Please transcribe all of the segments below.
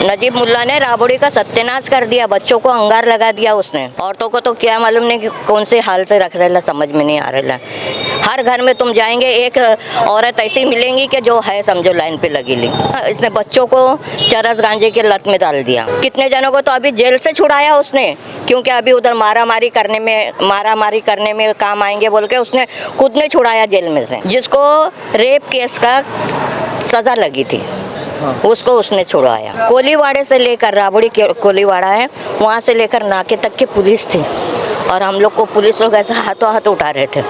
नजीब मुल्ला ने राबड़ी का सत्यानाश कर दिया, बच्चों को अंगार लगा दिया उसने। औरतों को तो क्या मालूम नहीं कि कौन से हाल से रख रहा, समझ में नहीं आ रहा। हर घर में तुम जाएंगे एक औरत ऐसी मिलेंगी कि जो है समझो लाइन पे लगी ली। इसने बच्चों को चरस गांजे के लत में डाल दिया। कितने जनों को तो अभी जेल से छुड़ाया उसने, क्योंकि अभी उधर मारामारी करने में काम आएंगे बोल के उसने खुद ने छुड़ाया जेल में से। जिसको रेप केस का सजा लगी थी उसको उसने छुड़वाया। कोलीवाड़े से लेकर, राबड़ी कोलीवाड़ा है, वहाँ से लेकर नाके तक की पुलिस थी और हम लोग को पुलिस लोग ऐसा हाथों हाथ उठा रहे थे।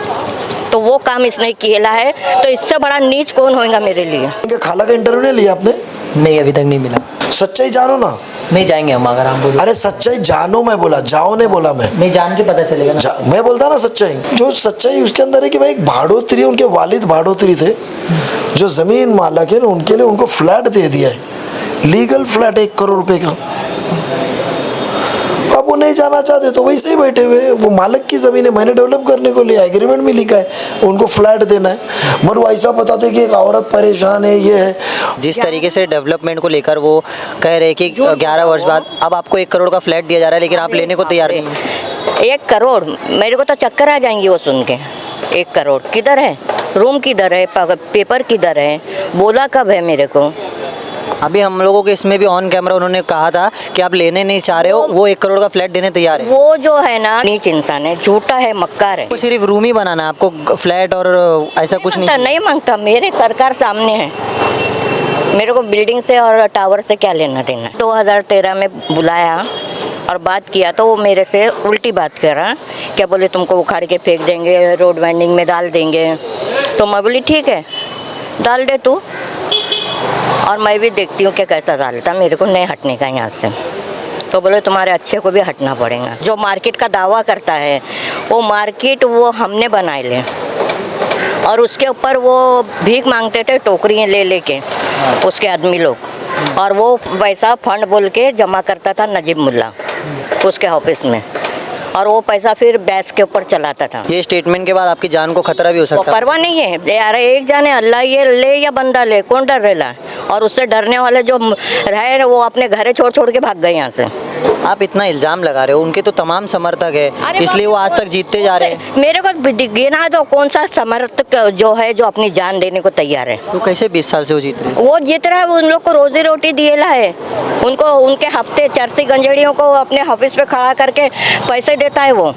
तो वो काम इसने किया है, तो इससे बड़ा नीच कौन होगा मेरे लिए। खाला का इंटरव्यू नहीं लिया आपने? नहीं, अभी तक नहीं मिला। सच्चाई जानो ना। नहीं जाएंगे हम, अगर हम बोले। अरे सच्चाई जानो, मैं बोला जाओ, नहीं बोला मैं। नहीं, जान के पता चलेगा ना। मैं बोलता ना सच्चाई, जो सच्चाई उसके अंदर है कि भाई एक भाड़ोत्री, उनके वालिद भाड़ोत्री थे, जो जमीन मालक है उनके लिए उनको फ्लैट दे दिया है, लीगल फ्लैट 1 करोड़ रुपए का। अब वो नहीं जाना चाहते तो वैसे ही बैठे हुए, वो मालिक की जमीन है, मैंने डेवलप करने को लिया, एग्रीमेंट में लिखा है उनको फ्लैट देना है। मगर वो ऐसा बताते कि एक औरत परेशान है, ये है। जिस तरीके से डेवलपमेंट को लेकर वो कह रहे कि 11 वर्ष बाद अब आपको 1 करोड़ का फ्लैट दिया जा रहा है, लेकिन आप लेने को तैयार नहीं हैं। 1 करोड़, मेरे को तो चक्कर आ जाएंगी वो सुन के। 1 करोड़ किधर है, रूम किधर है, पेपर किधर है, बोला कब है मेरे को। अभी हम लोगों के इसमें भी ऑन कैमरा उन्होंने कहा था कि आप लेने नहीं चाह रहे हो, वो 1 करोड़ का फ्लैट देने तैयार है। वो जो है ना नीच इंसान है, झूठा है, मक्कार है। तो सिर्फ रूम ही बनाना है आपको, फ्लैट और ऐसा कुछ नहीं मांगता। मेरे सरकार सामने है, मेरे को बिल्डिंग से और टावर से क्या लेना देना। 2013 में बुलाया और बात किया तो वो मेरे से उल्टी बात कर रहा, क्या बोले तुमको उखाड़ के फेंक देंगे, रोड वाइंडिंग में डाल देंगे। तो मैं बोली ठीक है डाल दे तू, और मैं भी देखती हूँ कि कैसा डालता, मेरे को नहीं हटने का यहाँ से। तो बोले तुम्हारे अच्छे को भी हटना पड़ेगा। जो मार्केट का दावा करता है वो मार्केट वो हमने बनाए ले, और उसके ऊपर वो भीख मांगते थे टोकरियाँ ले लेके उसके आदमी लोग, और वो पैसा फंड बोल के जमा करता था नजीब मुल्ला उसके ऑफिस में, और वो पैसा फिर बैस के ऊपर चलाता था। ये स्टेटमेंट के बाद आपकी जान को खतरा भी हो सकता है। परवाह नहीं है यार, एक जाने अल्लाह ये ले या बंदा ले, कौन डर रहा है। और उससे डरने वाले जो रहे वो अपने घरे छोड़ के भाग गए यहाँ से। आप इतना इल्जाम लगा रहे हो, उनके तो तमाम समर्थक है, इसलिए वो आज तक जीतते जा रहे हैं। मेरे को गिना तो कौन सा समर्थक जो है जो अपनी जान देने को तैयार है। तो कैसे 20 साल से वो जीत रहे हैं? वो जीत रहा है, उन लोग को रोजी रोटी दिएला है, उनको उनके हफ्ते चरसी गंजेड़ियों को अपने ऑफिस पे खड़ा करके पैसे देता है वो,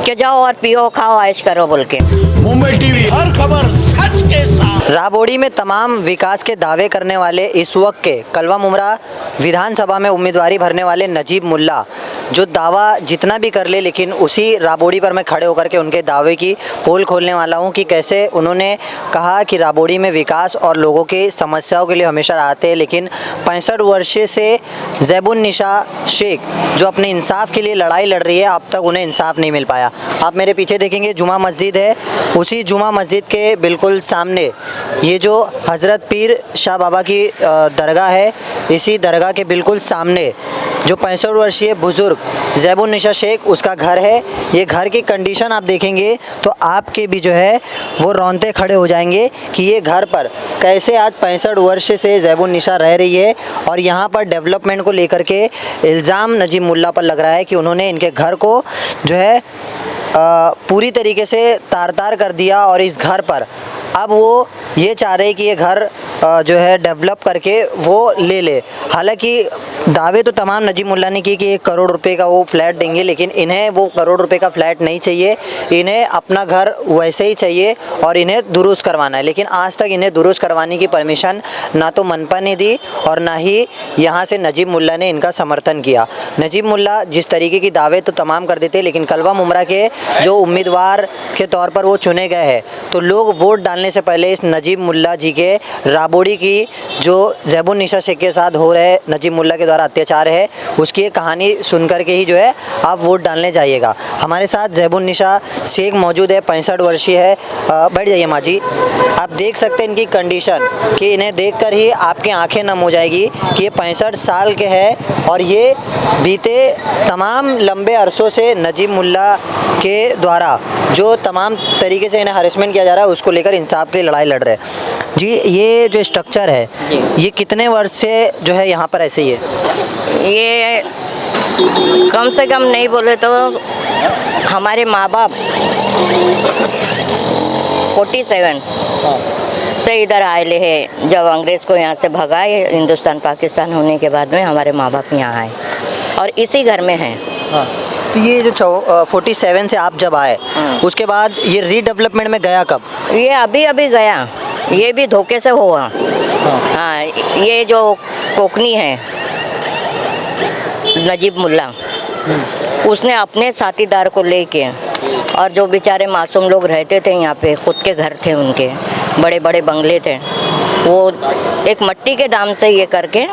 कि जाओ और पियो खाओ ऐश करो बोल के। मुंबई टीवी, हर खबर सच के साथ। राबड़ी में तमाम विकास के दावे करने वाले इस वक्त के कलवा मुमरा विधानसभा में उम्मीदवारी भरने वाले नजीब मुल्ला जो दावा जितना भी कर ले, लेकिन उसी राबड़ी पर मैं खड़े होकर के उनके दावे की पोल खोलने वाला हूं कि कैसे उन्होंने कहा कि राबड़ी में विकास और लोगों की समस्याओं के लिए हमेशा आते हैं, लेकिन 65 वर्ष से ज़ैबुन्निसा शेख जो अपने इंसाफ के लिए लड़ाई लड़ रही है, अब तक उन्हें इंसाफ नहीं मिल पाया। आप मेरे पीछे देखेंगे जुमा मस्जिद है, उसी जुमा मस्जिद के बिल्कुल सामने ये जो हज़रत पीर शाह बाबा की दरगाह है, इसी दरगाह के बिल्कुल सामने जो 65 वर्षीय बुज़ुर्ग ज़ैबुन्निसा शेख उसका घर है। ये घर की कंडीशन आप देखेंगे तो आपके भी जो है वो रोंगटे खड़े हो जाएंगे कि ये घर पर कैसे आज 65 वर्ष से ज़ैबुन्निसा रह रही है। और यहाँ पर डेवलपमेंट को लेकर के इल्ज़ाम नजीब मुल्ला पर लग रहा है कि उन्होंने इनके घर को जो है पूरी तरीके से तार कर दिया, और इस घर पर अब वो ये चाह रहे कि ये घर जो है डेवलप करके वो ले ले। हालांकि दावे तो तमाम नजीब मुल्ला ने किए कि 1 करोड़ रुपए का वो फ्लैट देंगे, लेकिन इन्हें वो करोड़ रुपए का फ्लैट नहीं चाहिए, इन्हें अपना घर वैसे ही चाहिए और इन्हें दुरुस्त करवाना है। लेकिन आज तक इन्हें दुरुस्त करवाने की परमिशन ना तो मनपा ने दी और ना ही यहाँ से नजीब मुल्ला ने इनका समर्थन किया। नजीब मुल्ला जिस तरीके की दावे तो तमाम कर देते, लेकिन कलवा मुमरा के जो उम्मीदवार के तौर पर वो चुने गए हैं, तो लोग वोट डालने से पहले इस नजीब मुल्ला जी के राबड़ी की जो ज़ैबुन्निसा शेख के साथ हो रहे नजीब मुल्ला के द्वारा अत्याचार है उसकी एक कहानी सुन कर के ही जो है आप वोट डालने जाइएगा। हमारे साथ ज़ैबुन्निसा शेख मौजूद है, 65 वर्षीय है। बैठ जाइए माँ जी। आप देख सकते हैं इनकी कंडीशन कि इन्हें देखकर ही आपकी आंखें नम हो जाएगी कि ये 65 साल के हैं और ये बीते तमाम लंबे अरसों से नजीब मुल्ला के द्वारा जो तमाम तरीके से इन्हें हरेसमेंट किया जा रहा है उसको लेकर इंसाफ की लड़ाई लड़ रहे हैं। जी, ये जो स्ट्रक्चर है ये कितने वर्ष से जो है यहाँ पर ऐसे ही है? ये कम से कम नहीं बोले तो हमारे माँ बाप 47 से इधर आए हैं। जब अंग्रेज़ को यहाँ से भगाए, हिंदुस्तान पाकिस्तान होने के बाद में हमारे माँ बाप यहाँ आए और इसी घर में हैं। तो ये जो 47 से आप जब आए उसके बाद ये रीडेवलपमेंट में गया कब? ये अभी अभी गया, ये भी धोखे से हुआ। हाँ, ये जो कोकनी है नजीब मुल्ला, उसने अपने साथीदार को लेके और जो बेचारे मासूम लोग रहते थे यहाँ पे, खुद के घर थे उनके, बड़े बड़े बंगले थे, वो एक मट्टी के दाम से ये करके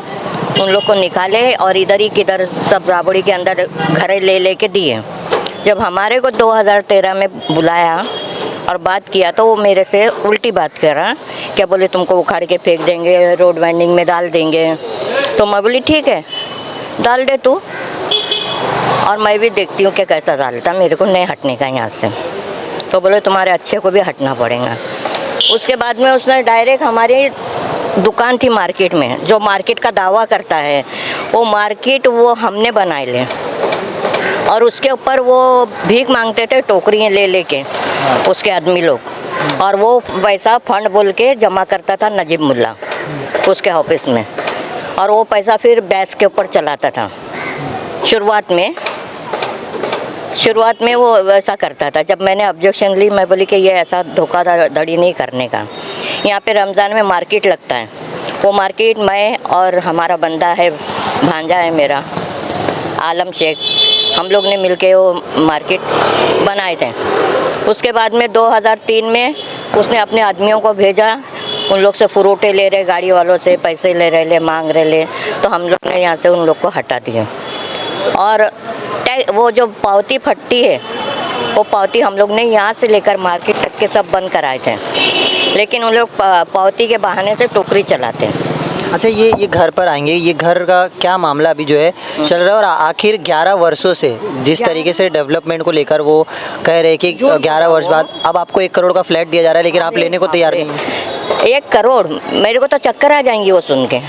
उन लोग को निकाले और इधर ही किधर सब राबड़ी के अंदर घर ले के दिए। जब हमारे को 2013 में बुलाया और बात किया तो वो मेरे से उल्टी बात कर रहा, क्या बोले तुमको उखाड़ के फेंक देंगे, रोड वाइंडिंग में डाल देंगे। तो मैं बोली ठीक है डाल दे तू, और मैं भी देखती हूँ कि कैसा डालता, मेरे को नहीं हटने का यहाँ से। तो बोले तुम्हारे अच्छे को भी हटना पड़ेगा। उसके बाद में उसने डायरेक्ट हमारी दुकान थी मार्केट में, जो मार्केट का दावा करता है वो मार्केट वो हमने बनाए ले, और उसके ऊपर वो भीख मांगते थे टोकरियाँ ले के उसके आदमी लोग, और वो पैसा फंड बोल के जमा करता था नजीब मुल्ला उसके ऑफिस में, और वो पैसा फिर बैस के ऊपर चलाता था। शुरुआत में वो वैसा करता था। जब मैंने ऑब्जेक्शन ली, मैं बोली कि ये ऐसा धोखाधड़ी नहीं करने का। यहाँ पे रमज़ान में मार्केट लगता है, वो मार्केट मैं और हमारा बंदा है, भांजा है मेरा आलम शेख, हम लोग ने मिलके वो मार्केट बनाए थे। उसके बाद में 2003 में उसने अपने आदमियों को भेजा, उन लोग से फुरोटे ले रहे, गाड़ी वालों से पैसे ले रहे, मांग रहे, तो हम लोग ने यहाँ से उन लोग को हटा दिया। और वो जो पावती फट्टी है, वो पावती हम लोग ने यहाँ से लेकर मार्केट तक के सब बंद कराए थे, लेकिन उन लोग पावती के बहाने से टोकरी चलाते हैं। अच्छा, ये घर पर आएंगे, ये घर का क्या मामला अभी जो है चल रहा है, और आखिर 11 वर्षों से जिस तरीके से डेवलपमेंट को लेकर वो कह रहे हैं कि 11 वर्ष बाद अब आपको 1 करोड़ का फ्लैट दिया जा रहा है, लेकिन आप लेने को तैयार नहीं हैं। 1 करोड़, मेरे को तो चक्कर आ जाएंगी वो सुन के।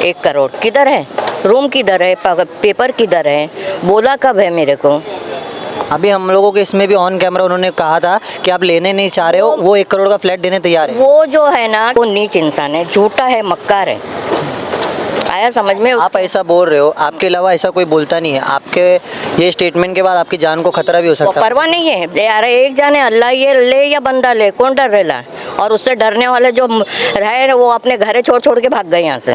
1 करोड़ किधर है, रूम किधर है, पेपर किधर है, बोला कब है मेरे को। अभी हम लोगों के इसमें भी ऑन कैमरा उन्होंने कहा था कि आप लेने नहीं चाह रहे हो, वो 1 करोड़ का फ्लैट देने तैयार है। वो जो है ना, वो नीच इंसान है, झूठा है, मक्कार है। आया समझ में? आप ऐसा बोल रहे हो, आपके अलावा ऐसा कोई बोलता नहीं है। आपके ये स्टेटमेंट के बाद आपकी जान को खतरा भी हो सकता है। परवाह नहीं है यार, एक जाने अल्लाह ये ले या बंदा ले, कौन डर रहा है? और उससे डरने वाले जो रहे वो अपने घरे छोड़ के भाग गए यहाँ से।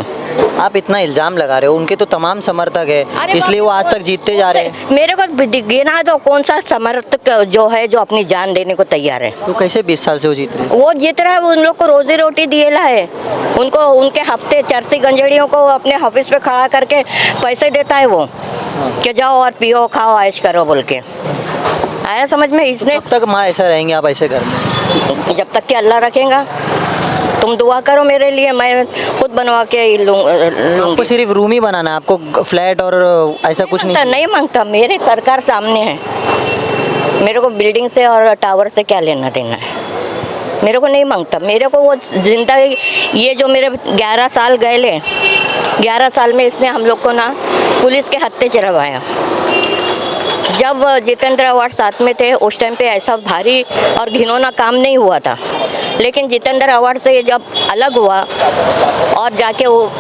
आप इतना इल्ज़ाम लगा रहे हो, उनके तो तमाम समर्थक है, इसलिए वो आज तक जीतते जा रहे हैं। मेरे को गिना तो कौन सा समर्थक जो है जो अपनी जान देने को तैयार है? तो कैसे 20 साल से वो जीत रहे हैं? वो जीत रहा है, उन लोग को रोजी रोटी दिएला है, उनको उनके हफ्ते चरसी गंजेड़ियों को अपने ऑफिस पे खड़ा करके पैसे देता है वो, कि जाओ और पियो खाओ ऐश करो बोल के। आया समझ में? इसने कब तक माँ ऐसा रहेंगे आप ऐसे घर में? जब तक कि अल्लाह रखेगा। तुम दुआ करो मेरे लिए, मैं खुद बनवा के आपको सिर्फ रूम ही बनाना है, आपको फ्लैट और ऐसा कुछ नहीं मांगता। मेरे सरकार सामने है, मेरे को बिल्डिंग से और टावर से क्या लेना देना है, मेरे को नहीं मांगता। मेरे को वो जिंदगी, ये जो मेरे 11 साल गए ले, 11 साल में इसने हम लोग को ना पुलिस के हत्थे चढ़वाया। जब जितेंद्र अवार्ड साथ में थे उस टाइम पे ऐसा भारी और घिनौना काम नहीं हुआ था, लेकिन जितेंद्र अवार्ड से जब अलग हुआ और जाके वो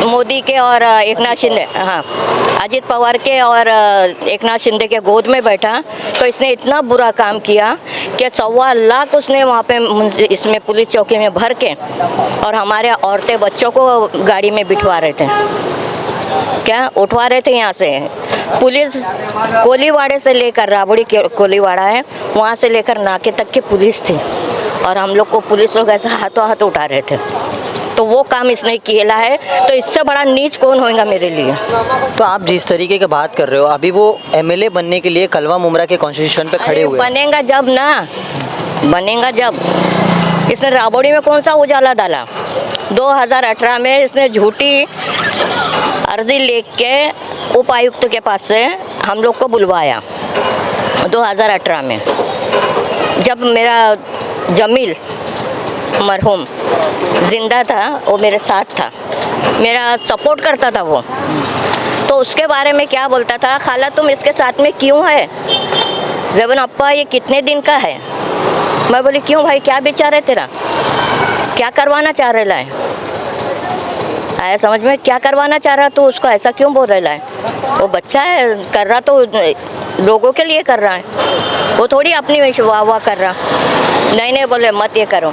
मोदी के और एकनाथ शिंदे, हाँ अजित पवार के और एकनाथ शिंदे के गोद में बैठा, तो इसने इतना बुरा काम किया कि 1.25 लाख उसने वहाँ पे इसमें पुलिस चौकी में भर के और हमारे औरतें बच्चों को गाड़ी में बिठवा रहे थे, क्या उठवा रहे थे यहाँ से। पुलिस कोलीवाड़े से लेकर, राबड़ी के कोलीवाड़ा है, वहाँ से लेकर नाके तक की पुलिस थी, और हम लोग को पुलिस लोग ऐसा हाथों हाथ उठा रहे थे। तो वो काम इसने किया है, तो इससे बड़ा नीच कौन होगा मेरे लिए। तो आप जिस तरीके की बात कर रहे हो, अभी वो एमएलए बनने के लिए कलवा मुमरा के कॉन्स्टिट्यूशन पे खड़े हुए। बनेगा जब ना, बनेगा जब। इसने राबड़ी में कौन सा उजाला डाला? 2018 में इसने झूठी अर्जी लेके उपायुक्त के पास से हम लोग को बुलवाया, 2018 में, जब मेरा जमील मरहूम जिंदा था, वो मेरे साथ था, मेरा सपोर्ट करता था वो। तो उसके बारे में क्या बोलता था, खाला तुम इसके साथ में क्यों है? जबन अप्पा ये कितने दिन का है? मैं बोली क्यों भाई, क्या विचार है तेरा, क्या करवाना चाह रहा है? आया समझ में, क्या करवाना चाह रहा तो उसको ऐसा क्यों बोल रहा है? वो बच्चा है, कर रहा तो लोगों के लिए कर रहा है, वो थोड़ी अपनी वाह वाह कर रहा। नहीं बोले मत ये करो।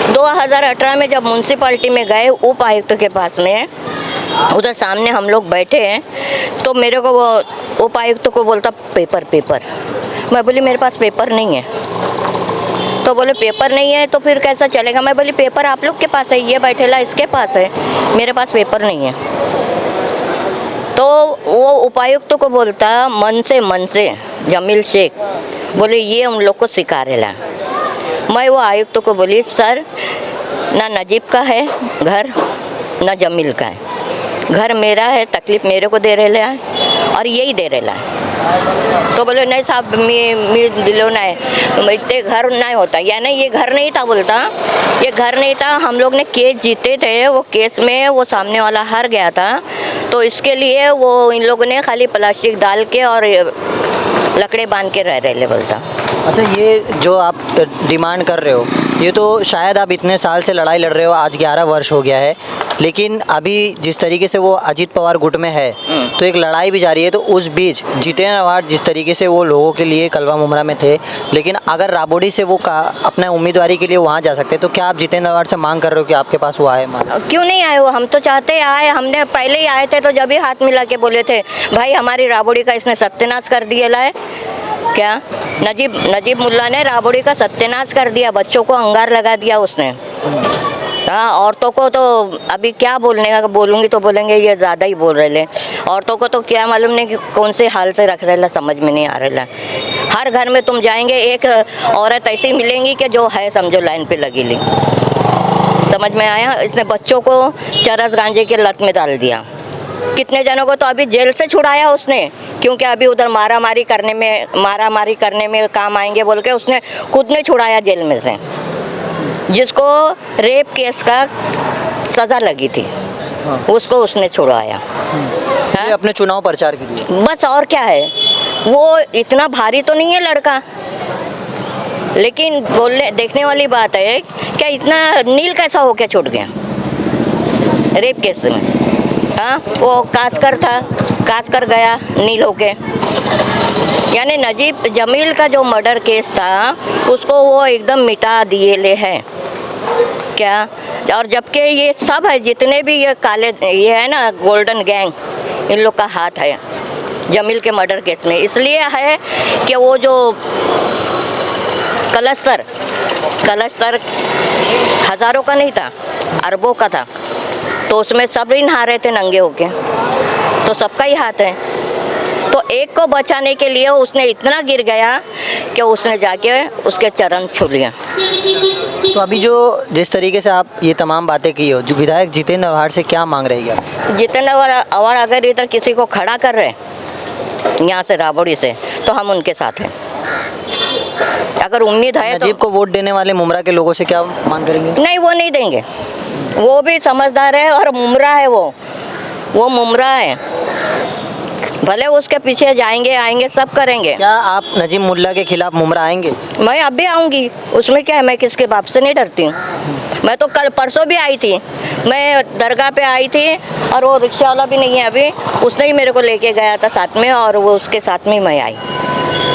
2018 में जब म्यूनसिपाल्टी में गए उप आयुक्त के पास में, उधर सामने हम लोग बैठे हैं, तो मेरे को वो उप आयुक्त को बोलता पेपर। मैं बोली मेरे पास पेपर नहीं है। तो बोले पेपर नहीं है तो फिर कैसा चलेगा? मैं बोली पेपर आप लोग के पास है, ये बैठेला इसके पास है, मेरे पास पेपर नहीं है। तो वो उपायुक्त को बोलता मन से जमील शेख बोले ये उन लोग को सिखा रहा। मैं वो आयुक्त को बोली सर, ना नजीब का है घर, ना जमील का है घर, मेरा है, तकलीफ मेरे को दे रहे है और यही दे रहा है। तो बोले नहीं साहब, मी दिलो ना है, इतने घर नहीं होता, यानी ये घर नहीं था। बोलता ये घर नहीं था, हम लोग ने केस जीते थे, वो केस में वो सामने वाला हार गया था, तो इसके लिए वो इन लोगों ने खाली प्लास्टिक डाल के और लकड़े बांध के रह रहे बोलता। अच्छा, ये जो आप डिमांड कर रहे हो, ये तो शायद आप इतने साल से लड़ाई लड़ रहे हो, आज 11 वर्ष हो गया है, लेकिन अभी जिस तरीके से वो अजीत पवार गुट में है तो एक लड़ाई भी जारी है। तो उस बीच जितेंद्र अवार्ड जिस तरीके से वो लोगों के लिए कलवा मुमरा में थे, लेकिन अगर राबोडी से वो अपना उम्मीदवारी के लिए वहाँ जा सकते, तो क्या आप जितेंद्र अवार्ड से मांग कर रहे हो कि आपके पास वो आए? क्यों नहीं आए वो? हम तो चाहते आए, हमने पहले ही आए थे तो जब भी हाथ मिला के बोले थे भाई हमारी राबोडी का इसने सत्यानाश कर दिया लाए। क्या नजीब मुल्ला ने राबोडी का सत्यानाश कर दिया, बच्चों को अंगार लगा दिया उसने। हाँ, औरतों को तो अभी क्या बोलने का, बोलूँगी तो बोलेंगे ये ज़्यादा ही बोल रहे। औरतों को तो क्या मालूम नहीं कि कौन से हाल से रख रहे, समझ में नहीं आ रहा। हर घर में तुम जाएंगे एक औरत ऐसी मिलेंगी कि जो है समझो लाइन पे लगी ली। समझ में आया? इसने बच्चों को चरस गांजे के लत में डाल दिया। कितने जनों को तो अभी जेल से छुड़ाया उसने, क्योंकि अभी उधर मारामारी करने में काम आएंगे बोल के उसने खुद ने छुड़ाया जेल में से, जिसको रेप केस का सज़ा लगी थी उसको उसने छुड़वाया। हाँ? अपने चुनाव प्रचार के लिए बस, और क्या है? वो इतना भारी तो नहीं है लड़का, लेकिन बोलने देखने वाली बात है क्या इतना नील कैसा होके छूट गया रेप केस में? हाँ, वो कास कर गया नील होके। यानी नजीब जमील का जो मर्डर केस था उसको वो एकदम मिटा दिए ले है क्या? और जबकि ये सब है, जितने भी ये काले ये है ना गोल्डन गैंग, इन लोग का हाथ है जमील के मर्डर केस में। इसलिए है कि वो जो कलस्तर हज़ारों का नहीं था, अरबों का था, तो उसमें सब इन हारे थे नंगे होके, तो सबका ही हाथ है। तो एक को बचाने के लिए उसने इतना गिर गया कि उसने जाके उसके चरण छू लिया। तो अभी जो जिस तरीके से आप ये तमाम बातें की हो, जो विधायक जितेंद्र अवार्ड से क्या मांग रही है? जितेंद्र अवार्ड अगर इधर किसी को खड़ा कर रहे यहाँ से राबोडी से, तो हम उनके साथ हैं। अगर उम्मीद है नजीब को वोट देने वाले मुमरा के लोगों से क्या मांग करेंगे? नहीं, वो नहीं देंगे, वो भी समझदार है और मुमरा है, वो मुमरा है, भले उसके पीछे जाएंगे आएंगे सब करेंगे। क्या आप नजीब मुल्ला के खिलाफ मुमरा आएंगे? मैं अब भी आऊँगी, उसमें क्या है, मैं किसके बाप से नहीं डरती हूँ। मैं तो कल परसों भी आई थी, मैं दरगाह पे आई थी और वो रिक्शा वाला भी नहीं है अभी, उसने ही मेरे को लेके गया था साथ में, और वो उसके साथ में मैं आई,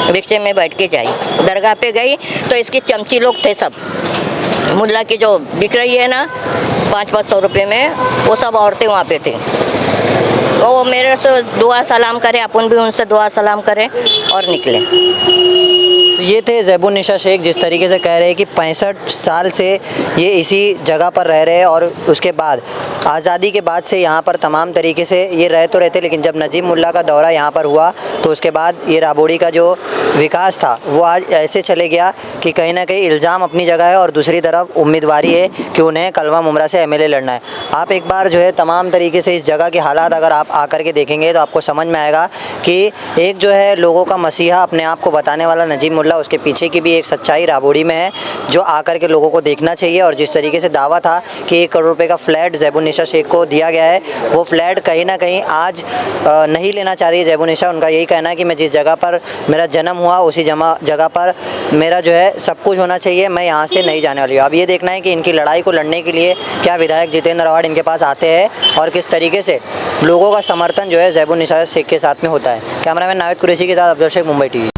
रिक्शे में बैठ के जाई, दरगाह पे गई तो इसकी चमची लोग थे सब, मुल्ला की जो बिक रही है ना 500-500 रुपये में, वो सब औरतें वहाँ पे थी। वो मेरे से दुआ सलाम करे, अपन भी उनसे दुआ सलाम करें और निकले। ये थे ज़ैबुन निशा शेख, जिस तरीके से कह रहे हैं कि 65 साल से ये इसी जगह पर रह रहे हैं और उसके बाद आज़ादी के बाद से यहाँ पर तमाम तरीके से ये रह तो रहते, लेकिन जब नजीब मुल्ला का दौरा यहाँ पर हुआ तो उसके बाद ये राबोड़ी का जो विकास था वो आज ऐसे चले गया कि कहीं ना कहीं इल्ज़ाम अपनी जगह है और दूसरी तरफ उम्मीदवारी है कि उन्हें कलवा मुमरा से एमएलए लड़ना है। आप एक बार जो है तमाम तरीके से इस जगह के हालात अगर आप आकर के देखेंगे तो आपको समझ में आएगा कि एक जो है लोगों का मसीहा अपने आप को बताने वाला नजीब मुल्ला, उसके पीछे की भी एक सच्चाई राबोड़ी में है जो आकर के लोगों को देखना चाहिए। और जिस तरीके से दावा था कि 1 करोड़ रुपए का फ्लैट ज़ैबुन निशा शेख को दिया गया है, वो फ्लैट कहीं ना कहीं आज नहीं लेना चाह रही है ज़ैबुन निशा। उनका यही कहना है कि मैं जिस जगह पर मेरा जन्म हुआ उसी जगह पर मेरा जो है सब कुछ होना चाहिए, मैं यहाँ से नहीं जाने वाली हूँ। अब ये देखना है कि इनकी लड़ाई को लड़ने के लिए क्या विधायक जितेंद्र अवार्ड इनके पास आते हैं और किस तरीके से लोगों का समर्थन जो है ज़ैबुन निशा शेख के साथ में होता है। कैमरामैन नावेद कुरैशी के साथ अफजल शेख, मुंबई टीवी।